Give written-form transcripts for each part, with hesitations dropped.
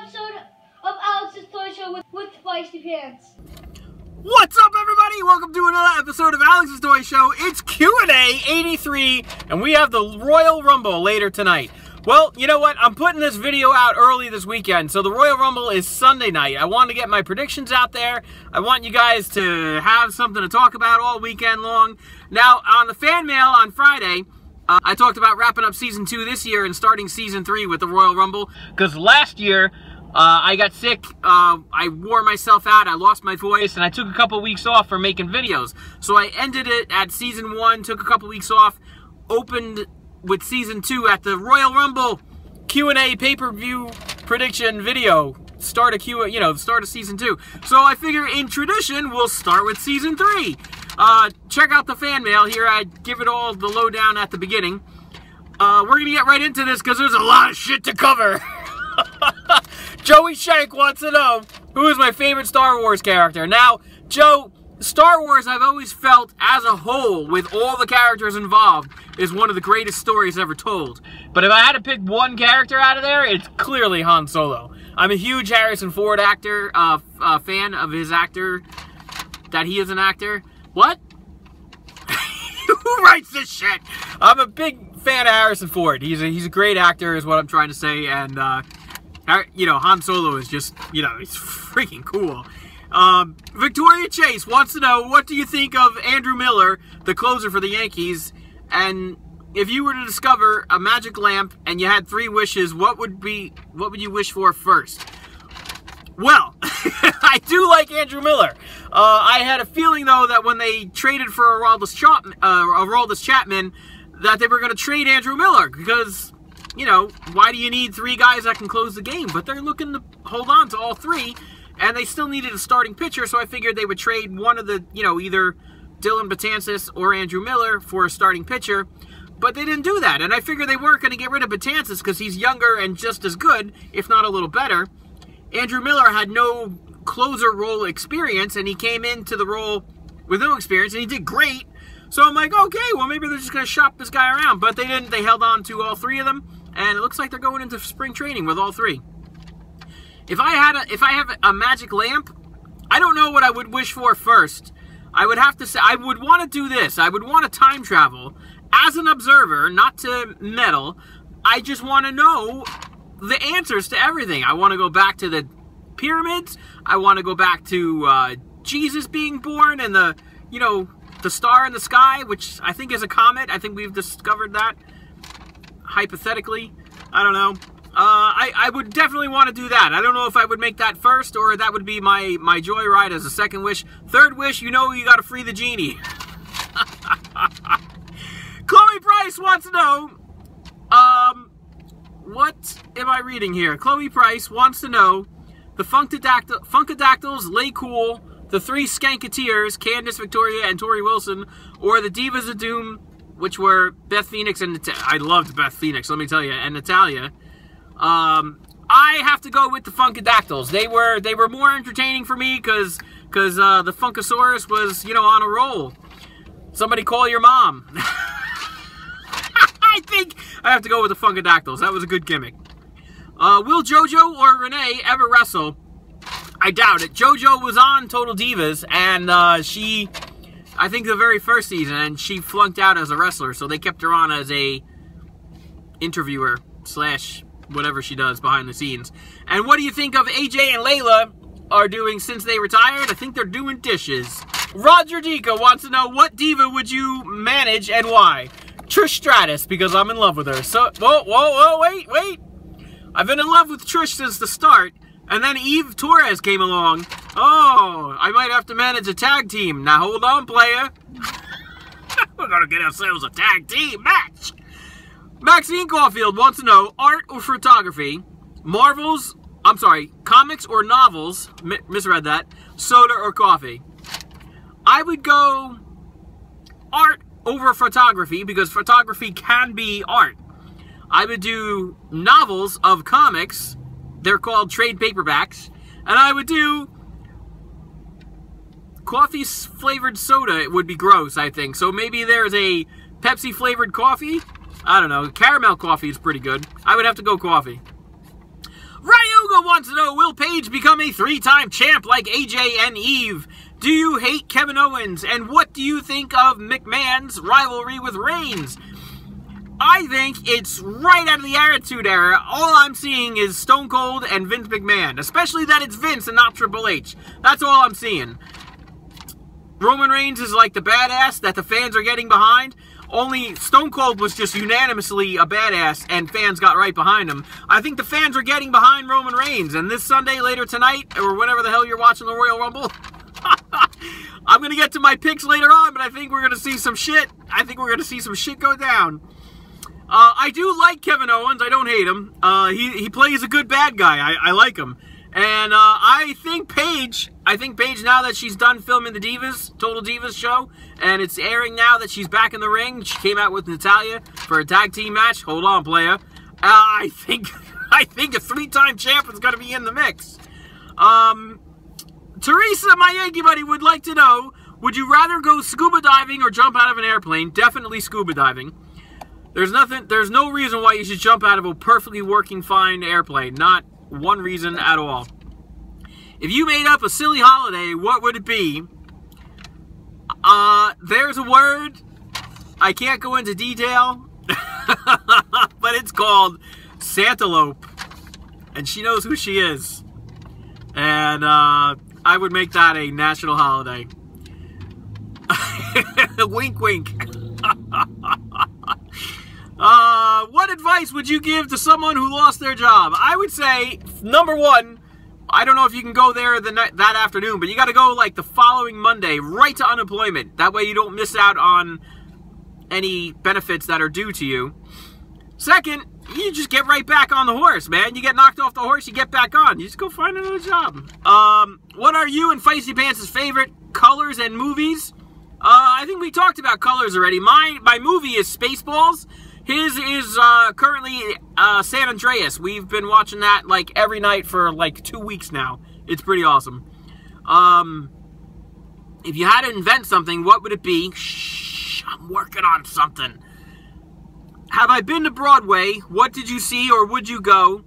episode of Alex's Toy Show with Spicy Pants. What's up, everybody? Welcome to another episode of Alex's Toy Show. It's Q&A 83, and we have the Royal Rumble later tonight. Well, you know what? I'm putting this video out early this weekend, so the Royal Rumble is Sunday night. I want to get my predictions out there. I want you guys to have something to talk about all weekend long. Now, on the fan mail on Friday, I talked about wrapping up Season 2 this year and starting Season 3 with the Royal Rumble, because last year, I got sick, I wore myself out, I lost my voice, and I took a couple weeks off for making videos. So I ended it at Season 1, took a couple weeks off, opened with Season 2 at the Royal Rumble Q&A pay-per-view prediction video. Start of Season 2. So I figure in tradition, we'll start with Season 3. Check out the fan mail here. I give it all the lowdown at the beginning. We're going to get right into this because there's a lot of shit to cover. Joey Shank wants to know, who is my favorite Star Wars character? Now, Joe, Star Wars, I've always felt, as a whole, with all the characters involved, is one of the greatest stories ever told. But if I had to pick one character out of there, it's clearly Han Solo. I'm a huge Harrison Ford actor, fan of his actor, that he is an actor. What? Who writes this shit? I'm a big fan of Harrison Ford. He's a great actor, is what I'm trying to say, and, you know, Han Solo is just, you know, he's freaking cool. Victoria Chase wants to know, what do you think of Andrew Miller, the closer for the Yankees, and if you were to discover a magic lamp and you had 3 wishes, what would you wish for first? Well, I do like Andrew Miller. I had a feeling, though, that when they traded for Aroldis Chapman, that they were going to trade Andrew Miller, because, you know, why do you need 3 guys that can close the game? But they're looking to hold on to all 3, and they still needed a starting pitcher, so I figured they would trade one of the, you know, either Dylan Betances or Andrew Miller for a starting pitcher. But they didn't do that, and I figured they weren't going to get rid of Betances because he's younger and just as good, if not a little better. Andrew Miller had no closer role experience, and he came into the role with no experience, and he did great. So I'm like, okay, well, maybe they're just going to shop this guy around. But they didn't. They held on to all 3 of them, and it looks like they're going into spring training with all 3. If I have a magic lamp, I don't know what I would wish for first. I would have to say, I would want to do this. I would want to time travel as an observer, not to meddle. I just want to know the answers to everything. I want to go back to the pyramids. I want to go back to Jesus being born and the, you know, the star in the sky, which I think is a comet. I think we've discovered that, hypothetically. I don't know. I would definitely want to do that. I don't know if I would make that first, or that would be my joyride as a second wish. Third wish, you know, you got to free the genie. Chloe Price wants to know, what am I reading here? Chloe Price wants to know, the Funkadactyls lay cool, the 3 Skanketeers, Candice, Victoria, and Tori Wilson, or the Divas of Doom, which were Beth Phoenix and I loved Beth Phoenix, let me tell you, and Natalya. I have to go with the Funkadactyls. They were more entertaining for me because the Funkasaurus was, you know, on a roll. Somebody call your mom. I think I have to go with the Funkadactyls. That was a good gimmick. Will JoJo or Renee ever wrestle? I doubt it. JoJo was on Total Divas, and I think the very first season, and she flunked out as a wrestler, so they kept her on as a interviewer / whatever she does behind the scenes. And what do you think of AJ and Layla are doing since they retired? I think they're doing dishes. Roger Dika wants to know, what diva would you manage and why? Trish Stratus, because I'm in love with her. So, whoa, wait. I've been in love with Trish since the start, and then Eve Torres came along. Oh, I might have to manage a tag team. Now hold on, player. We're gonna get ourselves a tag team match. Maxine Caulfield wants to know, art or photography, comics or novels, misread that, soda or coffee. I would go art over photography, because photography can be art. I would do novels of comics, they're called trade paperbacks, and I would do coffee-flavored soda. It would be gross, I think. So maybe there's a Pepsi-flavored coffee. I don't know. Caramel coffee is pretty good. I would have to go coffee. Ryuga Hugo wants to know, will Paige become a 3-time champ like AJ and Eve? Do you hate Kevin Owens? And what do you think of McMahon's rivalry with Reigns? I think it's right out of the Attitude Era. All I'm seeing is Stone Cold and Vince McMahon. Especially that it's Vince and not Triple H. That's all I'm seeing. Roman Reigns is like the badass that the fans are getting behind. Only Stone Cold was just unanimously a badass and fans got right behind him. I think the fans are getting behind Roman Reigns. And this Sunday, later tonight, or whenever the hell you're watching the Royal Rumble, I'm going to get to my picks later on, but I think we're going to see some shit. I think we're going to see some shit go down. I do like Kevin Owens. I don't hate him. He plays a good bad guy. I like him. And I think Paige, now that she's done filming the Divas, Total Divas show, and it's airing now that she's back in the ring. She came out with Natalya for a tag team match. Hold on, playa. I think a 3-time champ is going to be in the mix. Teresa, my Yankee buddy, would like to know, would you rather go scuba diving or jump out of an airplane? Definitely scuba diving. There's no reason why you should jump out of a perfectly working fine airplane. Not one reason at all. If you made up a silly holiday, what would it be? There's a word. I can't go into detail. But it's called Santelope. And she knows who she is. And, I would make that a national holiday. Wink, wink. What advice would you give to someone who lost their job? I would say, number one, I don't know if you can go there that afternoon, but you got to go like the following Monday, right to unemployment. That way you don't miss out on any benefits that are due to you. Second, you just get right back on the horse, man. You get knocked off the horse, you get back on. You just go find another job. What are you and Feisty Pants' favorite colors and movies? I think we talked about colors already. My movie is Spaceballs. His is currently San Andreas. We've been watching that like every night for like 2 weeks now. It's pretty awesome. If you had to invent something, what would it be? Shh, I'm working on something. Have I been to Broadway? What did you see or would you go?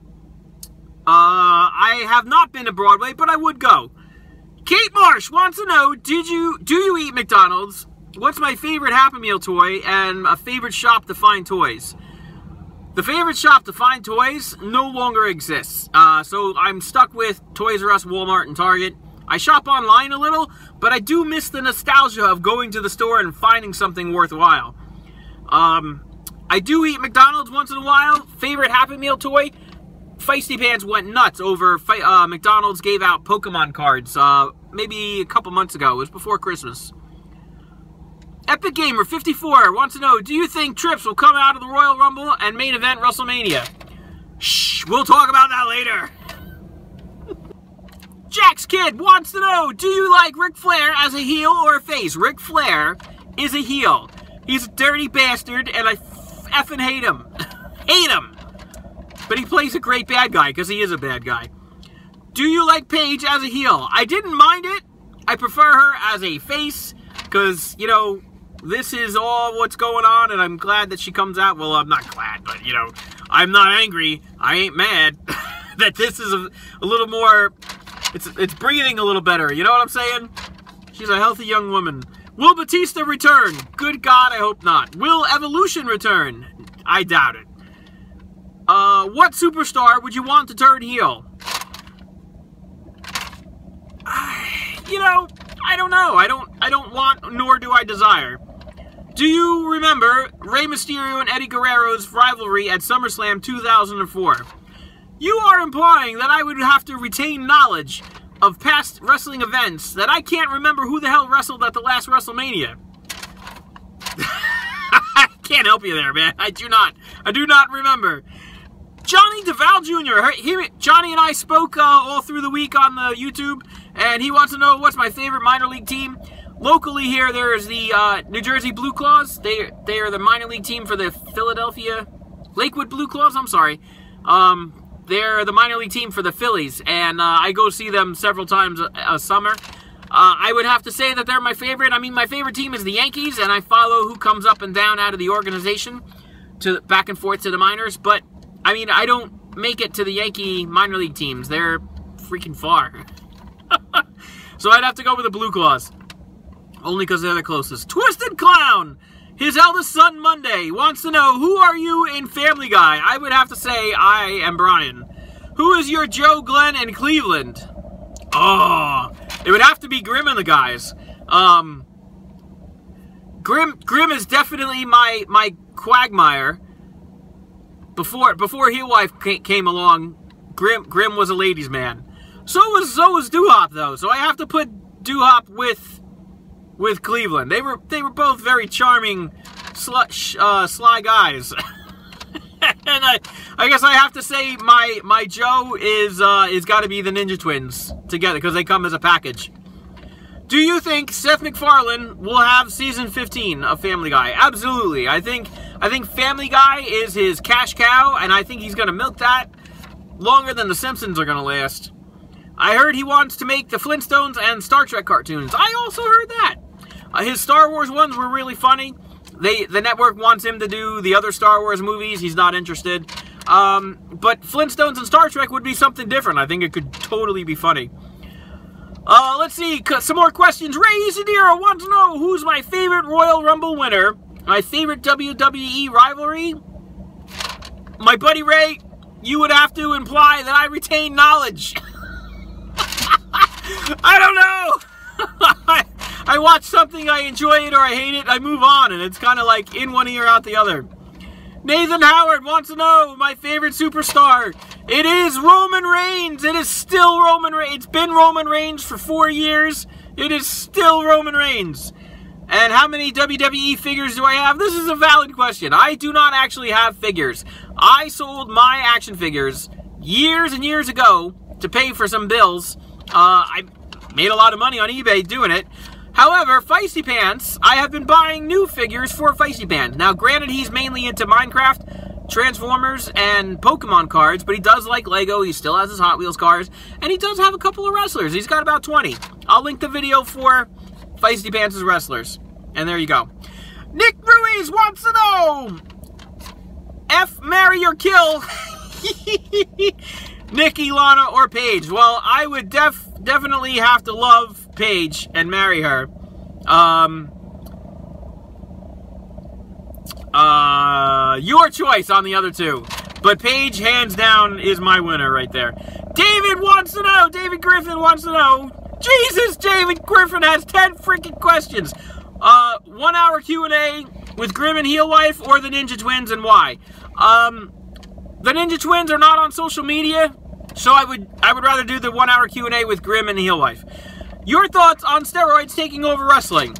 I have not been to Broadway, but I would go. Kate Marsh wants to know, do you eat McDonald's? What's my favorite Happy Meal toy and a favorite shop to find toys? The favorite shop to find toys no longer exists. So I'm stuck with Toys R Us, Walmart, and Target. I shop online a little, but I do miss the nostalgia of going to the store and finding something worthwhile. I do eat McDonald's once in a while. Favorite Happy Meal toy? Feisty Pants went nuts over McDonald's gave out Pokemon cards maybe a couple months ago. It was before Christmas. Epic Gamer 54 wants to know, do you think Trips will come out of the Royal Rumble and main event WrestleMania? Shh, we'll talk about that later. Jack's Kid wants to know, do you like Ric Flair as a heel or a face? Ric Flair is a heel. He's a dirty bastard, and I effing hate him. Hate him. But he plays a great bad guy, because he is a bad guy. Do you like Paige as a heel? I didn't mind it. I prefer her as a face, because, you know, this is all what's going on, and I'm glad that she comes out. Well, I'm not glad, but, you know, I'm not angry. I ain't mad that this is a little more, it's breathing a little better. You know what I'm saying? She's a healthy young woman. Will Batista return? Good God, I hope not. Will Evolution return? I doubt it. What superstar would you want to turn heel? You know, I don't know. I don't want, nor do I desire. Do you remember Rey Mysterio and Eddie Guerrero's rivalry at SummerSlam 2004? You are implying that I would have to retain knowledge of past wrestling events that I can't remember who the hell wrestled at the last WrestleMania. I can't help you there, man. I do not remember. Johnny DeVal Jr. Johnny and I spoke all through the week on the YouTube, and he wants to know what's my favorite minor league team. Locally here, there's the New Jersey Blue Claws. They are the minor league team for the Philadelphia Lakewood Blue Claws. I'm sorry. They're the minor league team for the Phillies, and I go see them several times a summer. I would have to say that they're my favorite. I mean, my favorite team is the Yankees, and I follow who comes up and down out of the organization back and forth to the minors. But I mean, I don't make it to the Yankee minor league teams. They're freaking far. So I'd have to go with the Blue Claws. Only because they're the closest. Twisted Clown! His eldest son, Monday, wants to know, who are you in Family Guy? I would have to say I am Brian. Who is your Joe, Glenn, and Cleveland? Oh, it would have to be Grim and the guys. Grim is definitely my Quagmire. Before Heel Wife came along, Grim was a ladies' man. So was Doo-Hop, though. So I have to put Doo-Hop with Cleveland. They were both very charming, sly guys. And I guess I have to say my Joe is got to be the Ninja Twins together because they come as a package. Do you think Seth MacFarlane will have season 15 of Family Guy? Absolutely. I think Family Guy is his cash cow, and I think he's going to milk that longer than the Simpsons are going to last. I heard he wants to make the Flintstones and Star Trek cartoons. I also heard that. His Star Wars ones were really funny. The network wants him to do the other Star Wars movies. He's not interested. But Flintstones and Star Trek would be something different. I think it could totally be funny. Let's see. Some more questions. Ray Isadira wants to know, who's my favorite Royal Rumble winner? My favorite WWE rivalry? My buddy Ray, you would have to imply that I retain knowledge. I don't know. I watch something, I enjoy it or I hate it, I move on, and it's kind of like in one ear, out the other. Nathan Howard wants to know my favorite superstar. It is Roman Reigns. It is still Roman Reigns. It's been Roman Reigns for 4 years. It is still Roman Reigns. And how many WWE figures do I have? This is a valid question. I do not actually have figures. I sold my action figures years and years ago to pay for some bills. I made a lot of money on eBay doing it. However, Feisty Pants, I have been buying new figures for Feisty Pants. Now, granted, he's mainly into Minecraft, Transformers, and Pokemon cards, but he does like Lego. He still has his Hot Wheels cars, and he does have a couple of wrestlers. He's got about 20. I'll link the video for Feisty Pants' wrestlers. And there you go. Nick Ruiz wants to know, F, marry, or kill Nikki, Lana, or Paige? Well, I would definitely have to love Paige and marry her. Your choice on the other two. But Paige, hands down, is my winner right there. David wants to know, David Griffin wants to know, Jesus, David Griffin has 10 freaking questions. 1 hour Q&A with Grim and Heel Wife or the Ninja Twins, and why? The Ninja Twins are not on social media, so I would rather do the 1 hour Q&A with Grim and Heel Wife. Your thoughts on steroids taking over wrestling?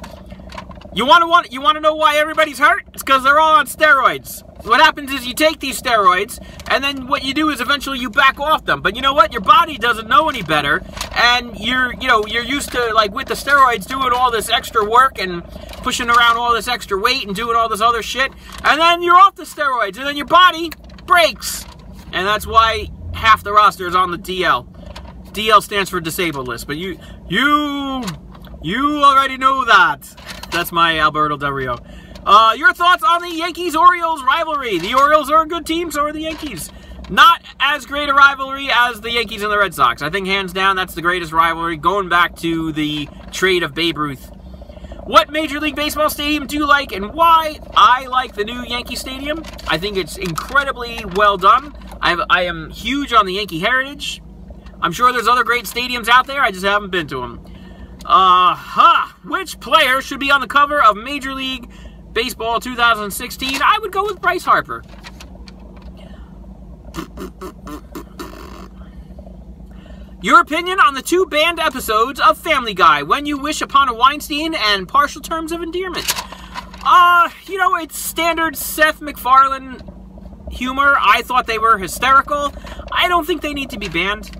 You want to know why everybody's hurt? It's because they're all on steroids. What happens is you take these steroids, and then what you do is eventually you back off them. But you know what? Your body doesn't know any better, and you're used to, like, with the steroids, doing all this extra work and pushing around all this extra weight and doing all this other shit, and then you're off the steroids, and then your body breaks. And that's why half the roster is on the DL. DL stands for disabled list, but you already know that. That's my Alberto Del Rio. Your thoughts on the Yankees-Orioles rivalry? The Orioles are a good team, so are the Yankees. Not as great a rivalry as the Yankees and the Red Sox. I think, hands down, that's the greatest rivalry, going back to the trade of Babe Ruth. What Major League Baseball stadium do you like, and why? I like the new Yankee Stadium. I think it's incredibly well done. I am huge on the Yankee heritage. I'm sure there's other great stadiums out there. I just haven't been to them. Which player should be on the cover of Major League Baseball 2016? I would go with Bryce Harper. Your opinion on the 2 banned episodes of Family Guy, When You Wish Upon a Weinstein and Partial Terms of Endearment. It's standard Seth MacFarlane humor. I thought they were hysterical. I don't think they need to be banned.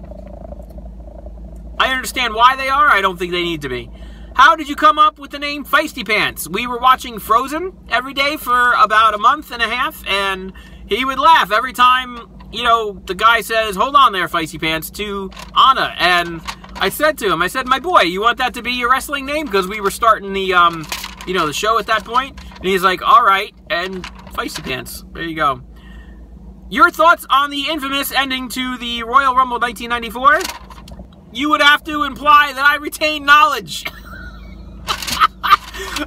I understand why they are. I don't think they need to be. How did you come up with the name Feisty Pants? We were watching Frozen every day for about a month and a half, and he would laugh every time, the guy says, "Hold on there, Feisty Pants," to Anna. And I said to him, my boy, you want that to be your wrestling name? Because we were starting the, the show at that point. And he's like, all right, and Feisty Pants. There you go. Your thoughts on the infamous ending to the Royal Rumble 1994? You would have to imply that I retain knowledge.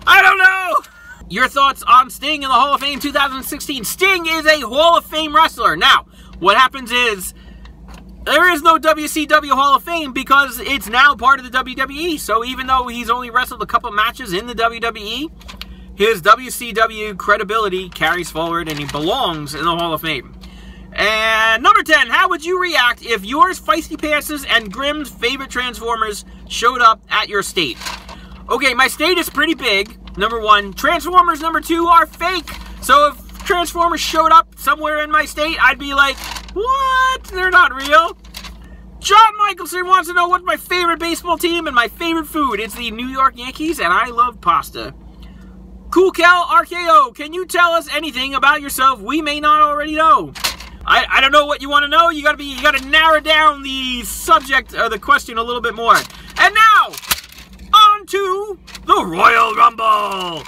I don't know. Your thoughts on Sting in the Hall of Fame 2016. Sting is a Hall of Fame wrestler. Now, what happens is, there is no WCW Hall of Fame because it's now part of the WWE. So even though he's only wrestled a couple matches in the WWE, his WCW credibility carries forward and he belongs in the Hall of Fame. And number 10, how would you react if yours, Feisty Pants, and Grimm's favorite Transformers showed up at your state? Okay, my state is pretty big, number 1. Transformers, number 2, are fake. So if Transformers showed up somewhere in my state, I'd be like, what? They're not real. John Michelson wants to know what's my favorite baseball team and my favorite food. It's the New York Yankees, and I love pasta. Cool Cal RKO, can you tell us anything about yourself we may not already know? I don't know what you want to know. You gotta narrow down the subject or the question a little bit more. And now, on to the Royal Rumble.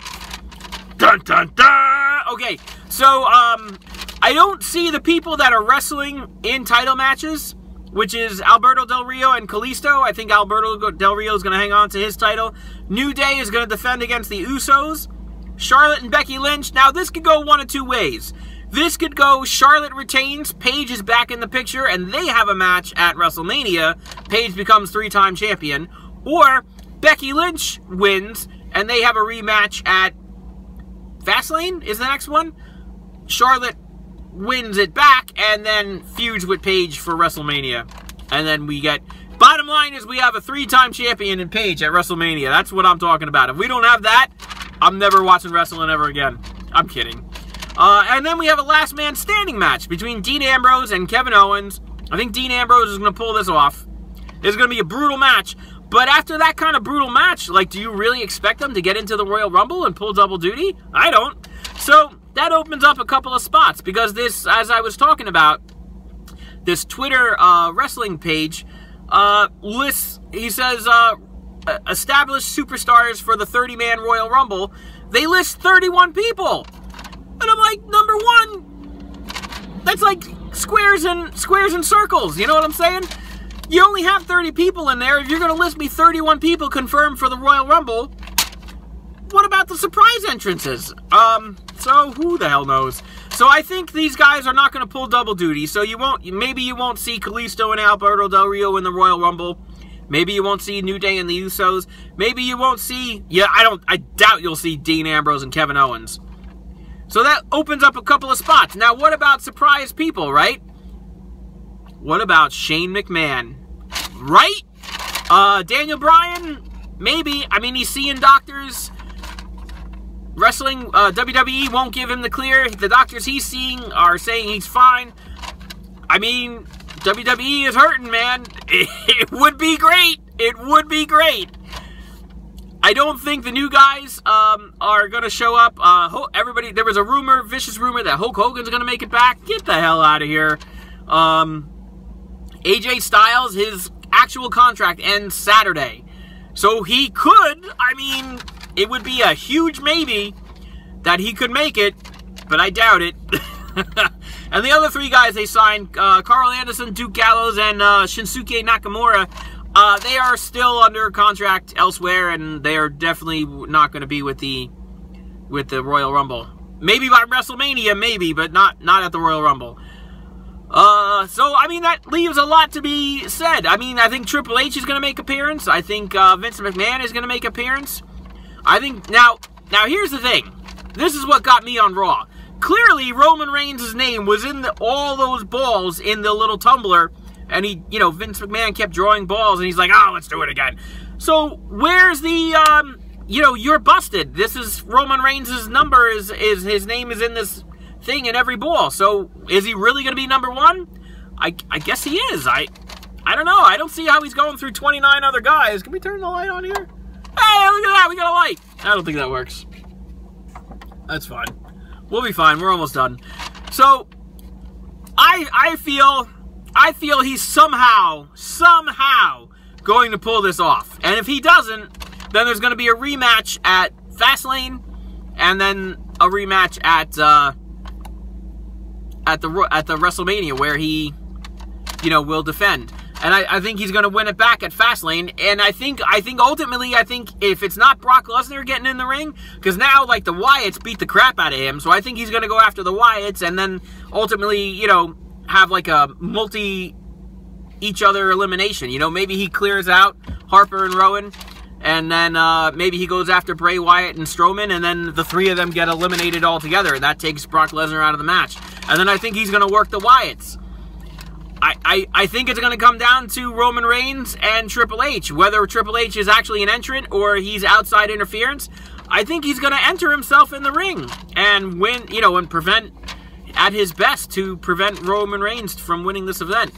Dun dun dun. Okay, so I don't see the people that are wrestling in title matches, which is Alberto Del Rio and Kalisto. I think Alberto Del Rio is going to hang on to his title. New Day is going to defend against the Usos. Charlotte and Becky Lynch. Now, this could go one of two ways. This could go Charlotte retains, Paige is back in the picture, and they have a match at WrestleMania. Paige becomes 3-time champion. Or Becky Lynch wins, and they have a rematch at Fastlane is the next one. Charlotte wins it back, and then feuds with Paige for WrestleMania. And then we get... Bottom line is we have a 3-time champion in Paige at WrestleMania. That's what I'm talking about. If we don't have that, I'm never watching wrestling ever again. I'm kidding. And then we have a last man standing match between Dean Ambrose and Kevin Owens. I think Dean Ambrose is going to pull this off. It's going to be a brutal match. But after that kind of brutal match, like, do you really expect them to get into the Royal Rumble and pull double duty? I don't. So that opens up a couple of spots because this, as I was talking about, this Twitter wrestling page lists, he says, established superstars for the 30-man Royal Rumble. They list 31 people. And I'm like, number 1, that's like squares and circles. You know what I'm saying? You only have 30 people in there. If you're going to list me 31 people confirmed for the Royal Rumble, what about the surprise entrances? So who the hell knows? So I think these guys are not going to pull double duty. So maybe you won't see Kalisto and Alberto Del Rio in the Royal Rumble. Maybe you won't see New Day and the Usos. Maybe you won't see, I doubt you'll see Dean Ambrose and Kevin Owens. So that opens up a couple of spots. Now, what about surprise people, right? What about Shane McMahon? Right? Daniel Bryan? Maybe. I mean, he's seeing doctors. Wrestling, WWE won't give him the clear. The doctors he's seeing are saying he's fine. I mean, WWE is hurting, man. It would be great. It would be great. I don't think the new guys are going to show up. Everybody, there was a rumor, vicious rumor, that Hulk Hogan's going to make it back. Get the hell out of here. AJ Styles, his actual contract ends Saturday. So he could, I mean, it would be a huge maybe that he could make it, but I doubt it. And the other 3 guys they signed, Carl Anderson, Duke Gallows, and Shinsuke Nakamura, they are still under contract elsewhere, and they are definitely not going to be with the Royal Rumble. Maybe by WrestleMania, maybe, but not at the Royal Rumble. So, I mean, that leaves a lot to be said. I mean, I think Triple H is going to make appearance. I think Vince McMahon is going to make appearance. I think, now here's the thing. This is what got me on Raw. Clearly, Roman Reigns' name was in all those balls in the little tumbler, and Vince McMahon kept drawing balls, and he's like, oh, let's do it again. So, where's the, you're busted. This is Roman Reigns' number, his name is in this thing in every ball. So, is he really going to be number 1? I guess he is. I don't know. I don't see how he's going through 29 other guys. Can we turn the light on here? Hey, look at that. We got a light. I don't think that works. That's fine. We'll be fine. We're almost done. So, I feel he's somehow going to pull this off. And if he doesn't, then there's going to be a rematch at Fastlane, and then a rematch at at the WrestleMania where he, you know, will defend. And I think he's going to win it back at Fastlane. And I think ultimately, if it's not Brock Lesnar getting in the ring, because now, like, the Wyatts beat the crap out of him, so I think he's going to go after the Wyatts and then ultimately, you know, have like a each other elimination. You know, maybe he clears out Harper and Rowan, and then maybe he goes after Bray Wyatt and Strowman, and then the three of them get eliminated altogether, and that takes Brock Lesnar out of the match. And then I think he's going to work the Wyatts. I think it's going to come down to Roman Reigns and Triple H. Whether Triple H is actually an entrant or he's outside interference, I think he's going to enter himself in the ring and win, you know, and prevent, at his best, to prevent Roman Reigns from winning this event.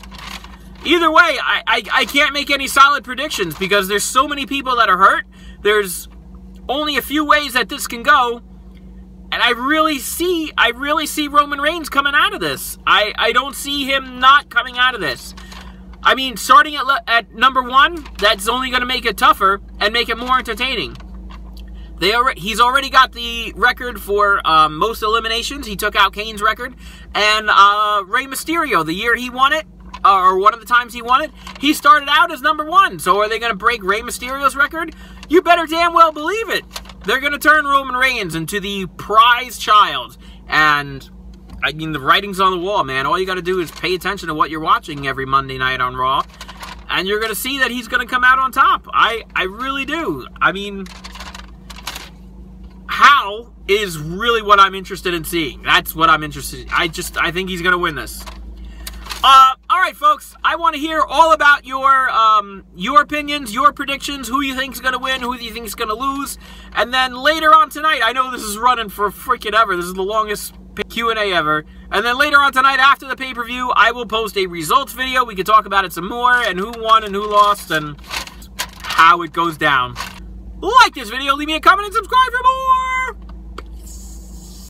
Either way, I can't make any solid predictions because there's so many people that are hurt. There's only a few ways that this can go. And I really see Roman Reigns coming out of this. I don't see him not coming out of this. I mean, starting at number 1, that's only going to make it tougher and make it more entertaining. He's already got the record for most eliminations. He took out Kane's record. And Rey Mysterio, the year he won it, or one of the times he won it, he started out as number 1. So are they going to break Rey Mysterio's record? You better damn well believe it. They're going to turn Roman Reigns into the prize child. And, I mean, the writing's on the wall, man. All you got to do is pay attention to what you're watching every Monday night on Raw. And you're going to see that he's going to come out on top. I really do. I mean, how is really what I'm interested in seeing. That's what I'm interested in. I think he's going to win this. All right, folks, I want to hear all about your opinions, your predictions, who you think is going to win, who you think is going to lose. And then later on tonight, I know this is running for freaking ever. This is the longest Q&A ever. And then later on tonight, after the pay-per-view, I will post a results video. We can talk about it some more, and who won and who lost, and how it goes down. Like this video, leave me a comment, and subscribe for more!